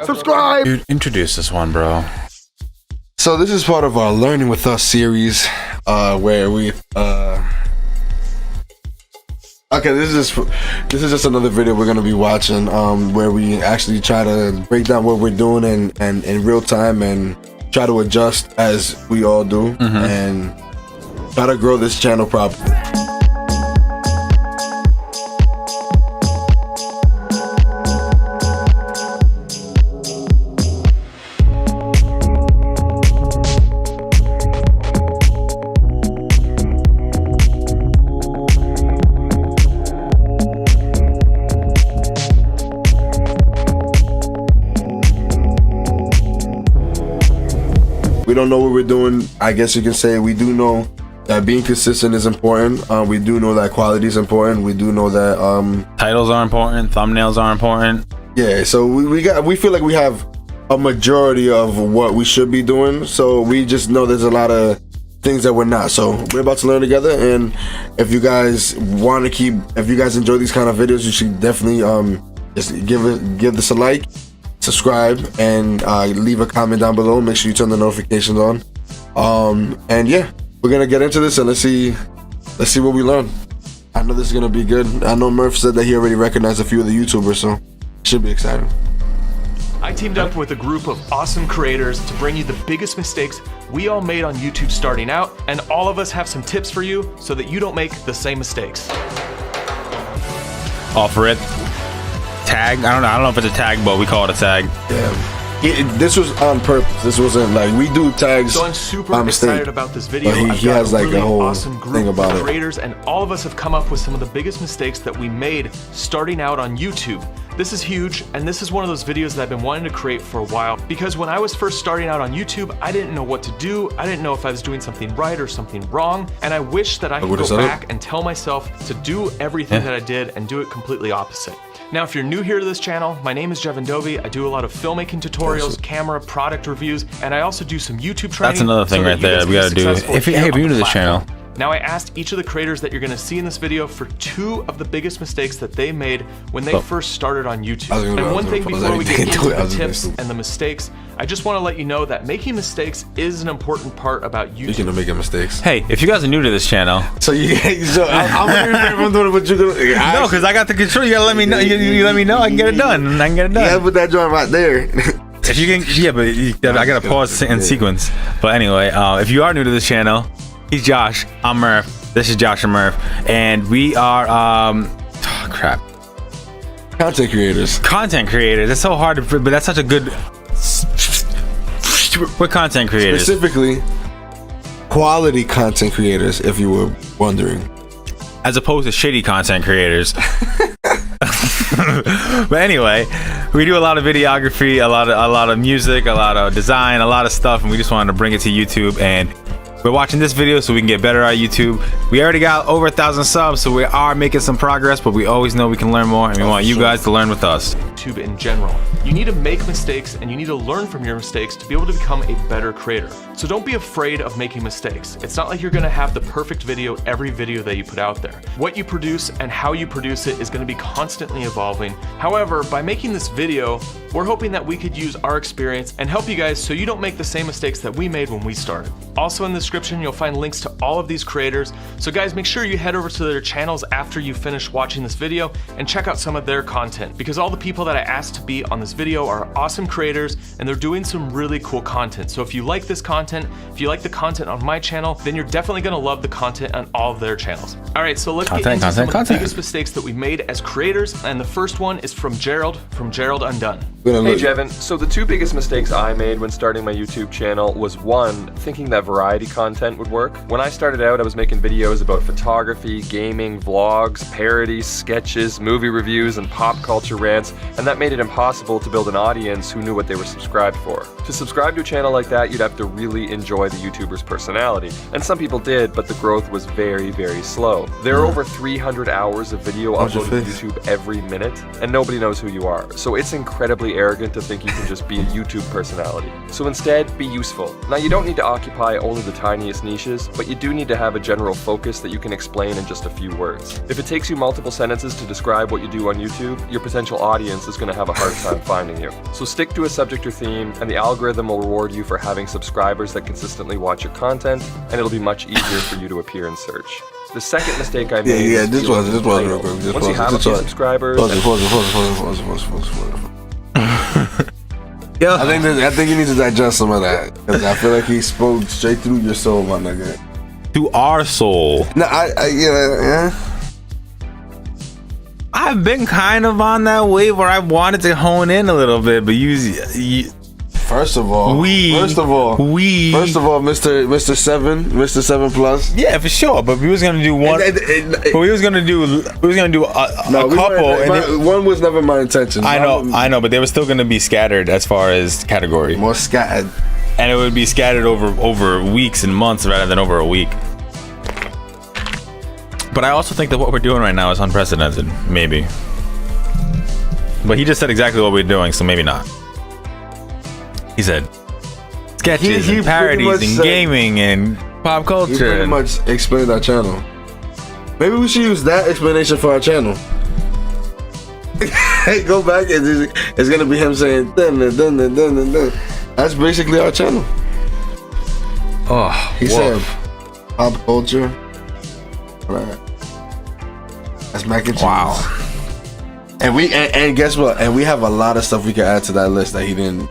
Subscribe! Dude, introduce this one, bro. So this is part of our Learning With Us series, where we okay, this is just another video we're gonna be watching, where we actually try to break down what we're doing and in real time and try to adjust as we all do, and try to grow this channel properly. We don't know what we're doing. I guess you can say we do know that being consistent is important. We do know that quality is important. We do know that titles are important, thumbnails are important. Yeah, so we feel like we have a majority of what we should be doing. So we just know there's a lot of things that we're not. So we're about to learn together. And if you guys want to if you guys enjoy these kind of videos, you should definitely just give this a like, subscribe, and leave a comment down below. Make sure you turn the notifications on, and yeah, we're gonna get into this and let's see what we learn. I know this is gonna be good. I know Murph said that he already recognized a few of the YouTubers, so it should be exciting. I teamed up with a group of awesome creators to bring you the biggest mistakes we all made on YouTube starting out, and all of us have some tips for you so that you don't make the same mistakes. Offer it. Tag? I don't know if it's a tag, but we call it a tag. Yeah. This was on purpose. This wasn't like we do tags. So I'm super excited about this video. He has like really a whole awesome group thing about of creators, and all of us have come up with some of the biggest mistakes that we made starting out on YouTube. This is huge, and this is one of those videos that I've been wanting to create for a while, because when I was first starting out on YouTube, I didn't know what to do. I didn't know if I was doing something right or something wrong, and I wish that I could go back and tell myself to do everything that I did and do it completely opposite. Now, if you're new here to this channel, my name is Jeven Dovey. I do a lot of filmmaking tutorials, camera, product reviews, and I also do some YouTube training. That's another thing right there we gotta do. If you're new to this channel. Now, I asked each of the creators that you're gonna see in this video for 2 of the biggest mistakes that they made when they first started on YouTube. And one thing before we get into the tips and the mistakes, I just wanna let you know that making mistakes is an important part about YouTube. You're gonna make mistakes. Hey, if you guys are new to this channel. So I'm doing what you're doing. No, because I got the control. You gotta let me know. You let me know, I can get it done. I can get it done. Yeah, put that joint right there. If you can, yeah, but I gotta pause in sequence. But anyway, if you are new to this channel, he's Josh, I'm Murph, this is Josh and Murph, and we are, crap. Content creators. Content creators, it's so hard to, but that's such a good, we're content creators. Specifically, quality content creators, if you were wondering. As opposed to shitty content creators. But anyway, we do a lot of videography, a lot of music, a lot of design, a lot of stuff, and we just wanted to bring it to YouTube, and we're watching this video so we can get better at YouTube. We already got over 1,000 subs, so we are making some progress, but we always know we can learn more, and we want you guys to learn with us. YouTube in general. You need to make mistakes, and you need to learn from your mistakes to be able to become a better creator. So don't be afraid of making mistakes. It's not like you're gonna have the perfect video every video that you put out there. What you produce and how you produce it is gonna be constantly evolving. However, by making this video, we're hoping that we could use our experience and help you guys so you don't make the same mistakes that we made when we started. Also in the description, you'll find links to all of these creators. So guys, make sure you head over to their channels after you finish watching this video and check out some of their content, because all the people that I asked to be on this video are awesome creators, and they're doing some really cool content. So if you like this content, if you like the content on my channel, then you're definitely gonna love the content on all of their channels. All right, so let's get into some of the biggest mistakes that we've made as creators, and the first one is from Gerald Undone. Hey Jeven, so the 2 biggest mistakes I made when starting my YouTube channel was 1, thinking that variety content would work. When I started out, I was making videos about photography, gaming, vlogs, parodies, sketches, movie reviews, and pop culture rants, and that made it impossible to build an audience who knew what they were subscribed for. To subscribe to a channel like that, you'd have to really enjoy the YouTuber's personality, and some people did, but the growth was very, very slow. There are over 300 hours of video uploaded to YouTube every minute, and nobody knows who you are, so it's incredibly arrogant to think you can just be a YouTube personality. So instead, be useful. Now, you don't need to occupy only the tiniest niches, but you do need to have a general focus that you can explain in just a few words. If it takes you multiple sentences to describe what you do on YouTube, your potential audience else is going to have a hard time finding you. So stick to a subject or theme, and the algorithm will reward you for having subscribers that consistently watch your content, and it'll be much easier for you to appear in search. The second mistake I made. Yeah, this was real quick. Once you have a few subscribers. Yo. I think you need to digest some of that, because I feel like he spoke straight through your soul, my nigga. To our soul. No, yeah. I've been kind of on that wave where I wanted to hone in a little bit, but First of all, Mr. Seven Plus. Yeah, for sure. But we was gonna do one. But we was gonna do a couple. One was never my intention. I know, but they were still gonna be scattered as far as category. More scattered. And it would be scattered over weeks and months rather than over a week. But I also think that what we're doing right now is unprecedented, maybe. But he just said exactly what we're doing, so maybe not. He said sketches and parodies and gaming and pop culture. He pretty much explained our channel. Maybe we should use that explanation for our channel. Go back and it's gonna be him saying dun, dun, dun, dun, dun, dun. That's basically our channel. Oh, he said pop culture. That's mac and cheese. Wow. And guess what? And we have a lot of stuff we can add to that list that he didn't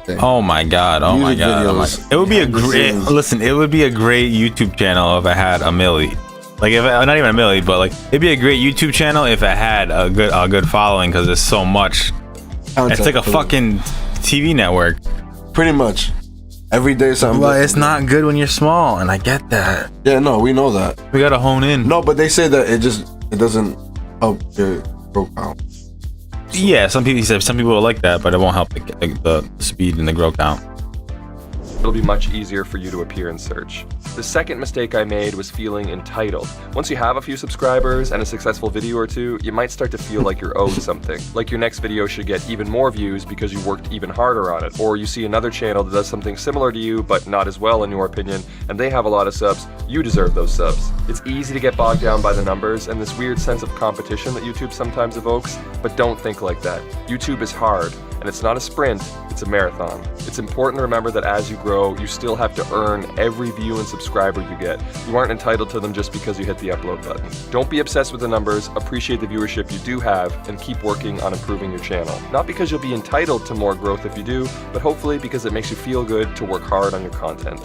say. Oh my god. It would be a great it would be a great YouTube channel if I had a milli. Like if not even a milli, but like it'd be a great YouTube channel if it had a good following, because there's so much. It's like a fucking TV network. Pretty much. Every day something. Well, it's not good when you're small, and I get that. Yeah, no, we know that. We gotta hone in. No, but they say that it doesn't help your growth count. Yeah, some people will like that, but it won't help the speed and the growth count. It'll be much easier for you to appear in search. The second mistake I made was feeling entitled. Once you have a few subscribers and a successful video or two, you might start to feel like you're owed something. Like your next video should get even more views because you worked even harder on it. Or you see another channel that does something similar to you, but not as well in your opinion, and they have a lot of subs, you deserve those subs. It's easy to get bogged down by the numbers and this weird sense of competition that YouTube sometimes evokes, but don't think like that. YouTube is hard, and it's not a sprint, it's a marathon. It's important to remember that as you grow, you still have to earn every view and subscriber you get. You aren't entitled to them just because you hit the upload button. Don't be obsessed with the numbers, appreciate the viewership you do have, and keep working on improving your channel. Not because you'll be entitled to more growth if you do, but hopefully because it makes you feel good to work hard on your content.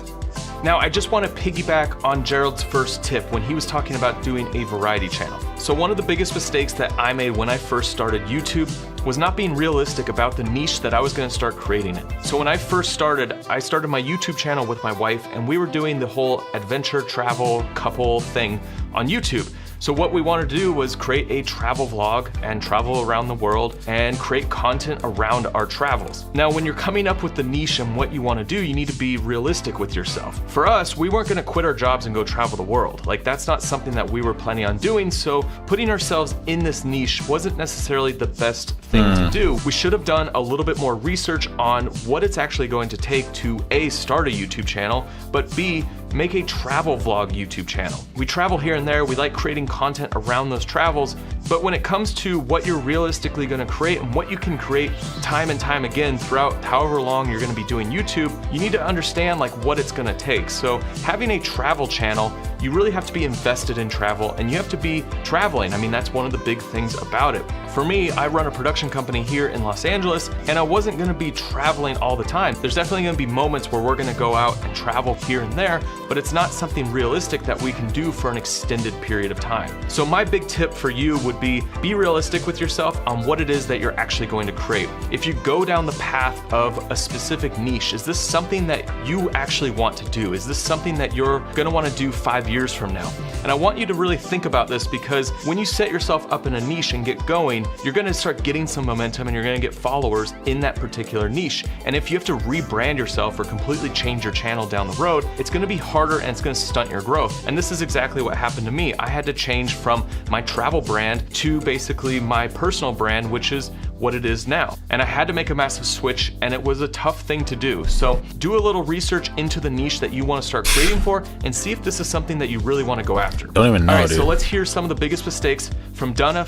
Now, I just want to piggyback on Gerald's first tip when he was talking about doing a variety channel. So one of the biggest mistakes that I made when I first started YouTube was not being realistic about the niche that I was going to start creating in. So when I first started, I started my YouTube channel with my wife, and we were doing the whole adventure, travel, couple thing on YouTube. So what we wanted to do was create a travel vlog and travel around the world and create content around our travels. Now, when you're coming up with the niche and what you want to do, you need to be realistic with yourself. For us, we weren't going to quit our jobs and go travel the world. Like, that's not something that we were planning on doing. So putting ourselves in this niche wasn't necessarily the best thing to do. We should have done a little bit more research on what it's actually going to take to A, start a YouTube channel, but B, make a travel vlog YouTube channel. We travel here and there, we like creating content around those travels, but when it comes to what you're realistically gonna create and what you can create time and time again throughout however long you're gonna be doing YouTube, you need to understand like what it's gonna take. So having a travel channel, you really have to be invested in travel and you have to be traveling. I mean, that's one of the big things about it. For me, I run a production company here in Los Angeles, and I wasn't gonna be traveling all the time. There's definitely gonna be moments where we're gonna go out and travel here and there, but it's not something realistic that we can do for an extended period of time. So my big tip for you would be realistic with yourself on what it is that you're actually going to create. If you go down the path of a specific niche, is this something that you actually want to do? Is this something that you're gonna wanna do 5 years from now? And I want you to really think about this, because when you set yourself up in a niche and get going, you're gonna start getting some momentum and you're gonna get followers in that particular niche. And if you have to rebrand yourself or completely change your channel down the road, it's gonna be harder and it's gonna stunt your growth. And this is exactly what happened to me. I had to change from my travel brand to basically my personal brand, which is what it is now. And I had to make a massive switch, and it was a tough thing to do. So do a little research into the niche that you want to start creating for and see if this is something that you really want to go after. Don't even know, All right, dude. so let's hear some of the biggest mistakes from Dunna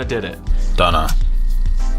Did It. Dunna.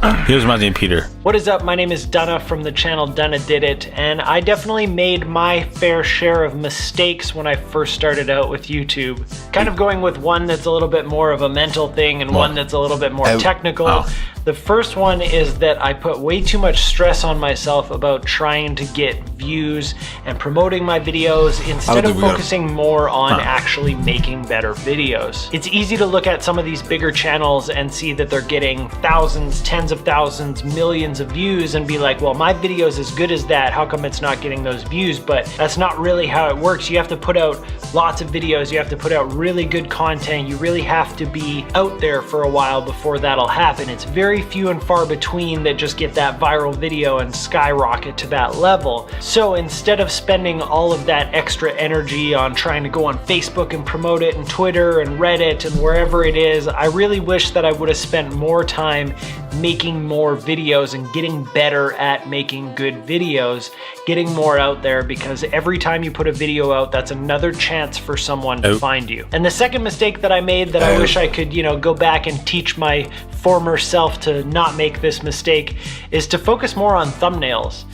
Here's my name, Peter. What is up? My name is Dunna from the channel Dunna Did It, and I definitely made my fair share of mistakes when I first started out with YouTube. Kind of going with one that's a little bit more of a mental thing and one that's a little bit more technical. The first one is that I put way too much stress on myself about trying to get views and promoting my videos instead of focusing more on actually making better videos. It's easy to look at some of these bigger channels and see that they're getting thousands, tens of thousands, millions of views and be like, well, my video is as good as that. How come it's not getting those views? But that's not really how it works. You have to put out lots of videos. You have to put out really good content. You really have to be out there for a while before that'll happen. It's very few and far between that just get that viral video and skyrocket to that level. So instead of spending all of that extra energy on trying to go on Facebook and promote it and Twitter and Reddit and wherever it is, I really wish that I would have spent more time making more videos and getting better at making good videos, getting more out there, because every time you put a video out, that's another chance for someone to find you. And the second mistake that I made that I wish I could, go back and teach my former self to not make this mistake is to focus more on thumbnails.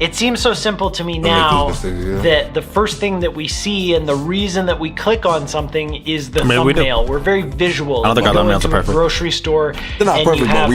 It seems so simple to me now that the first thing that we see and the reason that we click on something is the thumbnail. We're very visual. I don't think our thumbnails are perfect. A grocery store, they're not perfect, but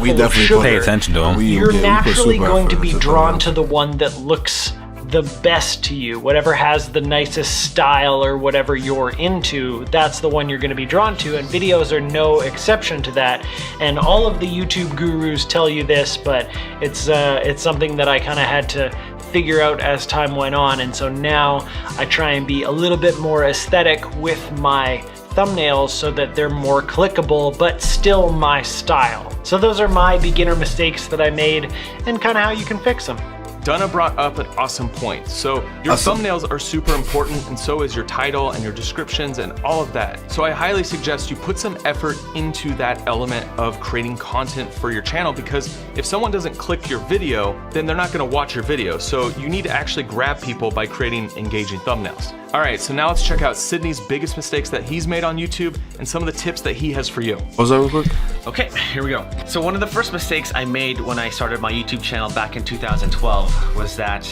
we definitely pay attention to them. You're naturally going to be drawn to the one that looks the best to you, whatever has the nicest style or whatever you're into, that's the one you're going to be drawn to, and videos are no exception to that. And all of the YouTube gurus tell you this, but it's something that I kind of had to figure out as time went on, and so now I try and be a little bit more aesthetic with my thumbnails so that they're more clickable but still my style. So those are my beginner mistakes that I made and kind of how you can fix them. Dunna brought up an awesome point. So your thumbnails are super important, and so is your title and your descriptions and all of that. So I highly suggest you put some effort into that element of creating content for your channel, because if someone doesn't click your video, then they're not gonna watch your video. So you need to actually grab people by creating engaging thumbnails. All right, so now let's check out Sydney's biggest mistakes that he's made on YouTube and some of the tips that he has for you. Was that real quick? Okay, here we go. So one of the first mistakes I made when I started my YouTube channel back in 2012 was that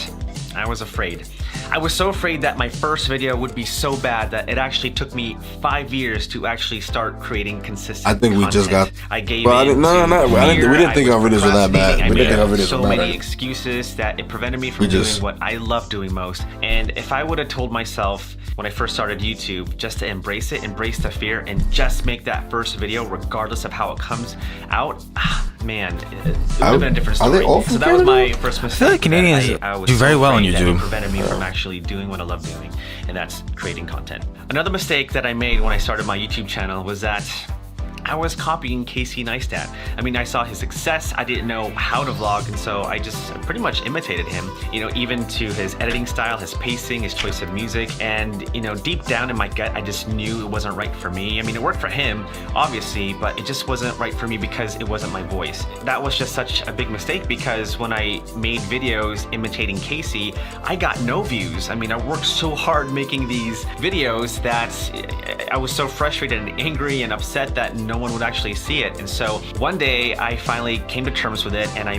I was afraid. I was so afraid that my first video would be so bad that it actually took me 5 years to actually start creating consistent content. I think we just got. I gave we didn't think our videos were that bad. I made so many excuses that it prevented me from doing what I love doing most. And if I would have told myself when I first started YouTube just to embrace it, embrace the fear, and just make that first video regardless of how it comes out, man, it would have been a different story. So that was my first mistake. I feel like Canadians do very well on YouTube. It prevented me from actually doing what I love doing, and that's creating content. Another mistake that I made when I started my YouTube channel was that I was copying Casey Neistat. I mean, I saw his success, I didn't know how to vlog, and so I just pretty much imitated him, even to his editing style, his pacing, his choice of music, and deep down in my gut, I just knew it wasn't right for me. I mean, it worked for him, obviously, but it just wasn't right for me because it wasn't my voice. That was just such a big mistake, because when I made videos imitating Casey, I got no views. I mean, I worked so hard making these videos that I was so frustrated and angry and upset that no one would actually see it. And so one day I finally came to terms with it, and I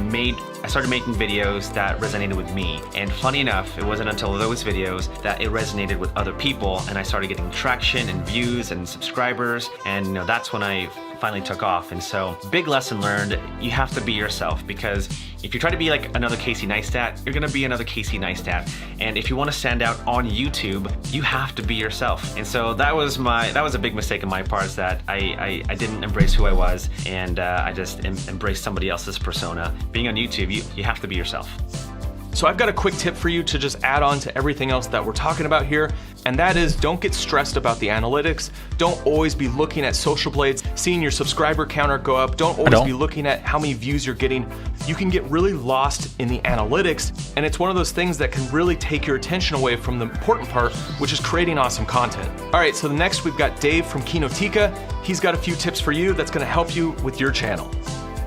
started making videos that resonated with me. And funny enough, it wasn't until those videos that it resonated with other people, and I started getting traction and views and subscribers, and that's when I finally took off. And so, big lesson learned, you have to be yourself, because if you try to be like another Casey Neistat, you're gonna be another Casey Neistat. And if you want to stand out on YouTube, you have to be yourself. And so that was a big mistake on my part, is that I didn't embrace who I was, and I just embraced somebody else's persona. Being on YouTube, you have to be yourself. So I've got a quick tip for you to just add on to everything else that we're talking about here, and that is, don't get stressed about the analytics. Don't always be looking at social blades, seeing your subscriber counter go up. Don't always be looking at how many views you're getting. You can get really lost in the analytics, and it's one of those things that can really take your attention away from the important part, which is creating awesome content. All right, so next we've got Dave from Kinotika. He's got a few tips for you that's gonna help you with your channel.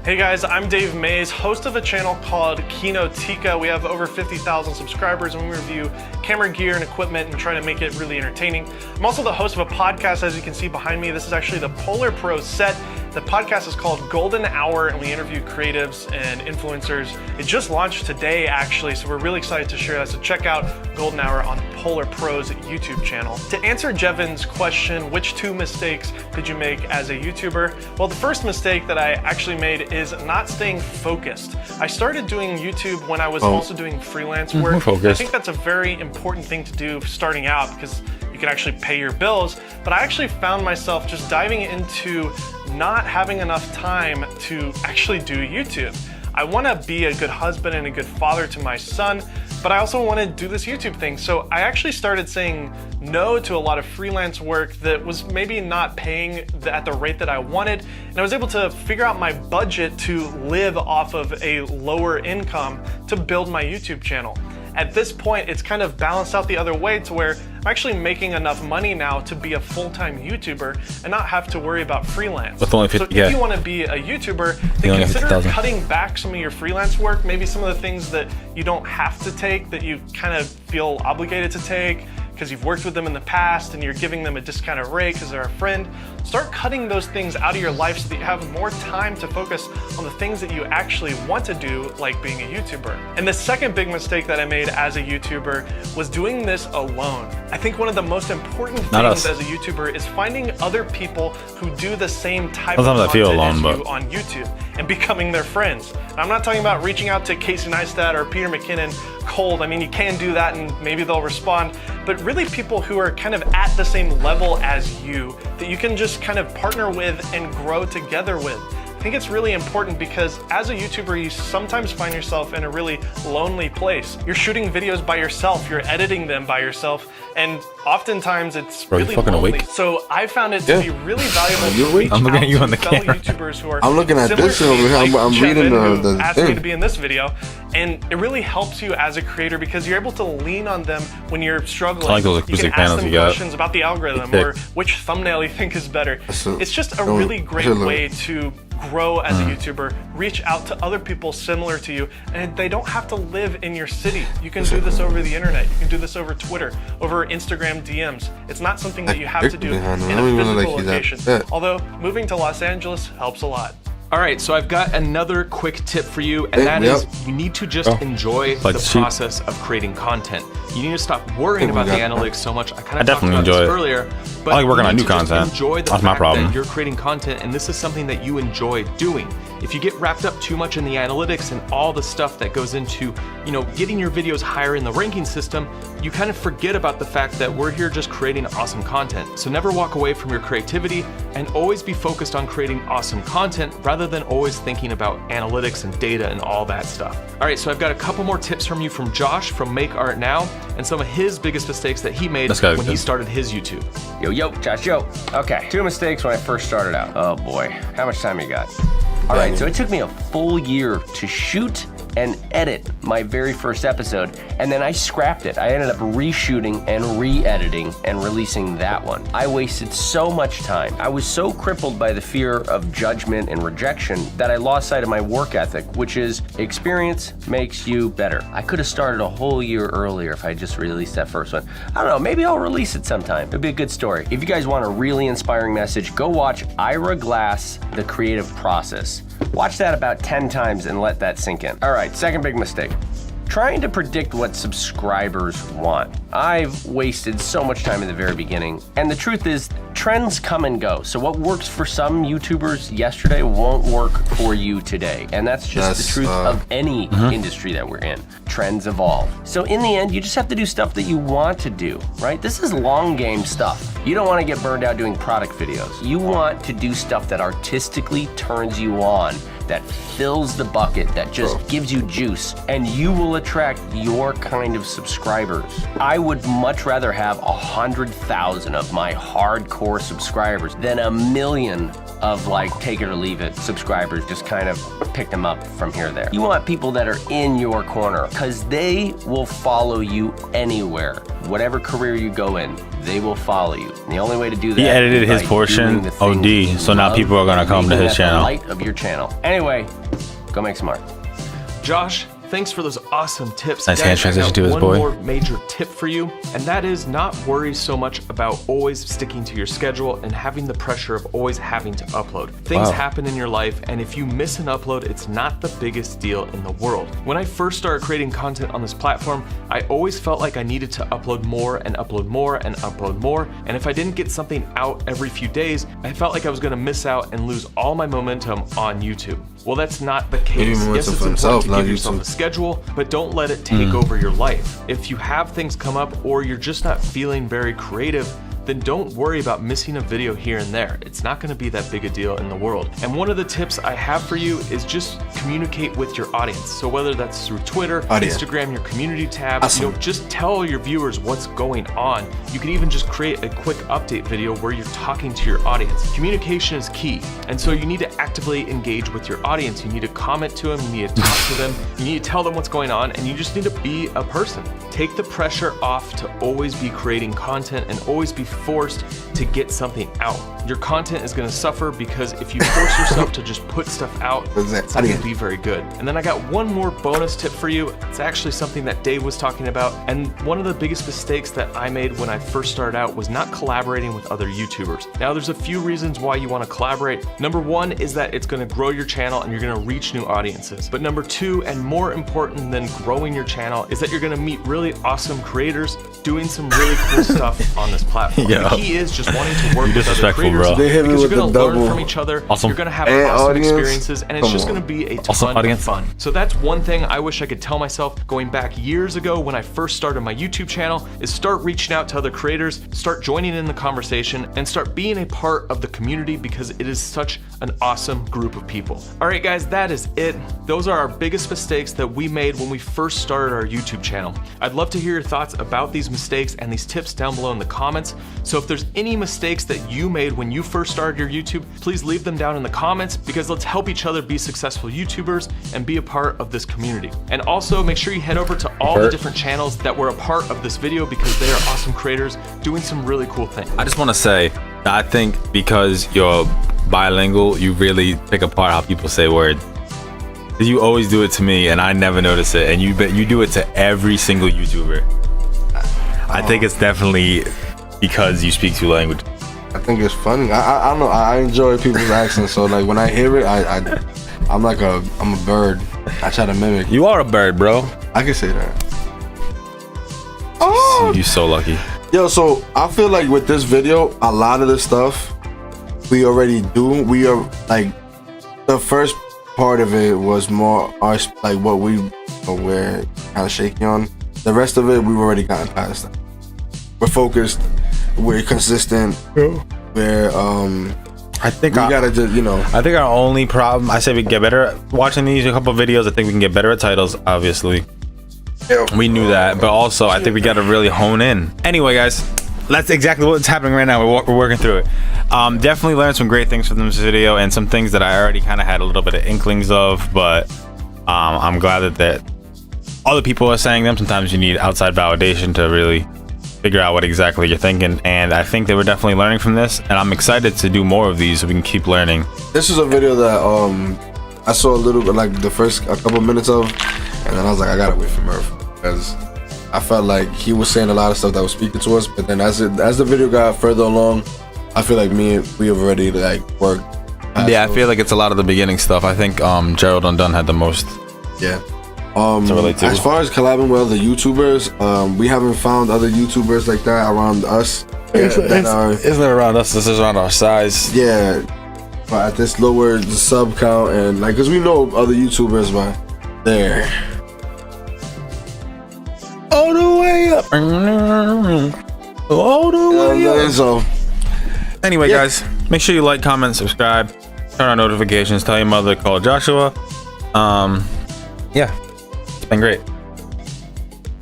Hey guys, I'm Dave Mays, host of a channel called Kinotika. We have over 50,000 subscribers, and we review camera gear and equipment and try to make it really entertaining. I'm also the host of a podcast, as you can see behind me. This is actually the Polar Pro set, The podcast is called Golden Hour, and we interview creatives and influencers. It just launched today, actually, so we're really excited to share that. So check out Golden Hour on Polar Pro's YouTube channel. To answer Jeven's question, which 2 mistakes did you make as a YouTuber? Well, the first mistake that I actually made is not staying focused. I started doing YouTube when I was also doing freelance work. I think that's a very important thing to do starting out because you can actually pay your bills, but I actually found myself just diving into not having enough time to actually do YouTube. I want to be a good husband and a good father to my son, but I also want to do this YouTube thing. So I actually started saying no to a lot of freelance work that was maybe not paying at the rate that I wanted. And I was able to figure out my budget to live off of a lower income to build my YouTube channel. At this point, it's kind of balanced out the other way to where I'm actually making enough money now to be a full-time YouTuber and not have to worry about freelance. With only 50, so if you want to be a YouTuber, then consider 50,000. cutting back some of your freelance work, maybe some of the things that you don't have to take, that you kind of feel obligated to take because you've worked with them in the past and you're giving them a discounted rate because they're a friend. Start cutting those things out of your life so that you have more time to focus on the things that you actually want to do, like being a YouTuber. And the second big mistake that I made as a YouTuber was doing this alone. I think one of the most important things as a YouTuber is finding other people who do the same type of content as you on YouTube and becoming their friends. And I'm not talking about reaching out to Casey Neistat or Peter McKinnon cold. I mean, you can do that and maybe they'll respond, but really people who are kind of at the same level as you that you can just kind of partner with and grow together with. I think it's really important because as a YouTuber, you sometimes find yourself in a really lonely place. You're shooting videos by yourself, you're editing them by yourself, and oftentimes it's really lonely. Awake? So I found it to be really valuable to reach I'm looking out at you on to the fellow camera. YouTubers who are I'm looking at similar this to me, over here. like I'm Jeven, reading who the asked me thing. to be in this video, and it really helps you as a creator because you're able to lean on them when you're struggling. I like those you acoustic can ask panels them you got. questions about the algorithm or which thumbnail you think is better. It's just a really great way to grow as a YouTuber, reach out to other people similar to you, and they don't have to live in your city. You can do this over the internet. You can do this over Twitter, over Instagram DMs. It's not something that you have to do in a physical location. Although moving to Los Angeles helps a lot. All right, so I've got another quick tip for you, and that is you need to just enjoy the process of creating content. You need to stop worrying about the analytics so much. I kind of talked about this earlier, but I like working on new content. Enjoy the fact problem. that you're creating content, and this is something that you enjoy doing. If you get wrapped up too much in the analytics and all the stuff that goes into, you know, getting your videos higher in the ranking system, you kind of forget about the fact that we're here just creating awesome content. So never walk away from your creativity and always be focused on creating awesome content rather than always thinking about analytics and data and all that stuff. All right, so I've got a couple more tips from you from Josh from Make Art Now and some of his biggest mistakes that he made when he started his YouTube. Yo, Josh, yo. Okay, 2 mistakes when I first started out. Oh boy, how much time you got? All right, so it took me a full year to shoot and edit my very first episode, and then I scrapped it. I ended up reshooting and re-editing and releasing that one. I wasted so much time. I was so crippled by the fear of judgment and rejection that I lost sight of my work ethic, which is experience makes you better. I could have started a whole year earlier if I just released that first one. I don't know, maybe I'll release it sometime. It'll be a good story. If you guys want a really inspiring message, go watch Ira Glass, The Creative Process. Watch that about 10 times and let that sink in. All right, second big mistake. Trying to predict what subscribers want. I've wasted so much time in the very beginning, and the truth is, trends come and go. So what works for some YouTubers yesterday won't work for you today, and that's just the truth of any industry that we're in. Trends evolve. So in the end, you just have to do stuff that you want to do, right? This is long game stuff. You don't want to get burned out doing product videos. You want to do stuff that artistically turns you on, that fills the bucket, that just gives you juice, and you will attract your kind of subscribers. I would much rather have 100,000 of my hardcore subscribers than 1 million of like take it or leave it subscribers, just kind of pick them up from here or there. You want people that are in your corner because they will follow you anywhere. Whatever career you go in, they will follow you. And the only way to do that he edited is his by portion doing the things OD, you so now love, people are gonna come to his making that the channel. light of your channel. Anyway, go make some art. Josh, thanks for those awesome tips. Nice Guys, hand transition I got to his one boy. more major tip for you, and that is not worry so much about always sticking to your schedule and having the pressure of always having to upload. Things happen in your life, and if you miss an upload, it's not the biggest deal in the world. When I first started creating content on this platform, I always felt like I needed to upload more and upload more and upload more, and if I didn't get something out every few days, I felt like I was gonna miss out and lose all my momentum on YouTube. Well, that's not the case. Yes, it's important to give yourself a schedule, but don't let it take over your life. If you have things come up or you're just not feeling very creative, then don't worry about missing a video here and there. It's not gonna be that big a deal in the world. And one of the tips I have for you is just communicate with your audience. So whether that's through Twitter, Instagram, your community tab, just tell your viewers what's going on. You can even just create a quick update video where you're talking to your audience. Communication is key. And so you need to actively engage with your audience. You need to comment to them, you need to talk to them, you need to tell them what's going on, and you just need to be a person. Take the pressure off to always be creating content and always be forced to get something out. Your content is going to suffer because if you force yourself to just put stuff out, it's not going to be very good. And then I got one more bonus tip for you. It's actually something that Dave was talking about, and one of the biggest mistakes that I made when I first started out was not collaborating with other YouTubers. Now there's a few reasons why you want to collaborate. Number one is that it's going to grow your channel and you're going to reach new audiences. But number two, and more important than growing your channel, is that you're going to meet really awesome creators doing some really cool stuff on this platform. The key is just wanting to work with other creators, They hit me because with you're going the to learn double. from each other, Awesome. you're going to have And awesome audience. experiences, and it's just going to be a ton of audience. fun. So that's one thing I wish I could tell myself going back years ago when I first started my YouTube channel, is start reaching out to other creators, start joining in the conversation, and start being a part of the community because it is such an awesome group of people. All right, guys, that is it. Those are our biggest mistakes that we made when we first started our YouTube channel. I'd love to hear your thoughts about these mistakes and these tips down below in the comments. So if there's any mistakes that you made when you first started your YouTube, please leave them down in the comments, because let's help each other be successful YouTubers and be a part of this community. And also make sure you head over to all the different channels that were a part of this video, because they are awesome creators doing some really cool things. I just want to say, I think because you're bilingual, you really pick apart how people say words. You always do it to me, and I never notice it. And you do it to every single YouTuber. I think it's definitely because you speak two languages. I think it's funny. I don't know. I enjoy people's accents. So like when I hear it, I'm a bird. I try to mimic. You are a bird, bro. I can say that. Oh, You're so lucky. yo. So I feel like with this video, a lot of the stuff we already do. We are like the first part of it was more our like what we're kind of shaky on. The rest of it we've already gotten past that. We're focused. We're consistent. We're I think we gotta just I think our only problem, I say we can get better at watching these a couple of videos. I think we can get better at titles, obviously. We knew that, but also I think we gotta really hone in. Anyway, guys, that's exactly what's happening right now. We're working through it. Definitely learned some great things from this video, and some things that I already kind of had a little bit of inklings of, but I'm glad that other people are saying them. Sometimes you need outside validation to really figure out what exactly you're thinking, and I think they were definitely learning from this, and I'm excited to do more of these so we can keep learning. This is a video that I saw a little bit, like a couple minutes of, and then I was like, I gotta wait for Murph, because I felt like he was saying a lot of stuff that was speaking to us, but then as the video got further along, I feel like we have already like worked. Yeah, I feel like it's a lot of the beginning stuff. I think Gerald Undone had the most. Yeah. to relate to. As far as collabing with other YouTubers, we haven't found other YouTubers like that around us. It's not around us. This is around our size. Yeah, but at this lower the sub count and like, cause we know other YouTubers, but they're all the way up. All the way up. So anyway, guys, make sure you like, comment, subscribe, turn on notifications, tell your mother to call Joshua. Yeah, it's been great.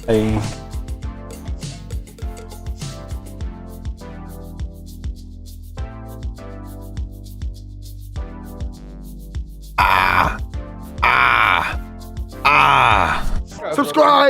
Hey. Subscribe.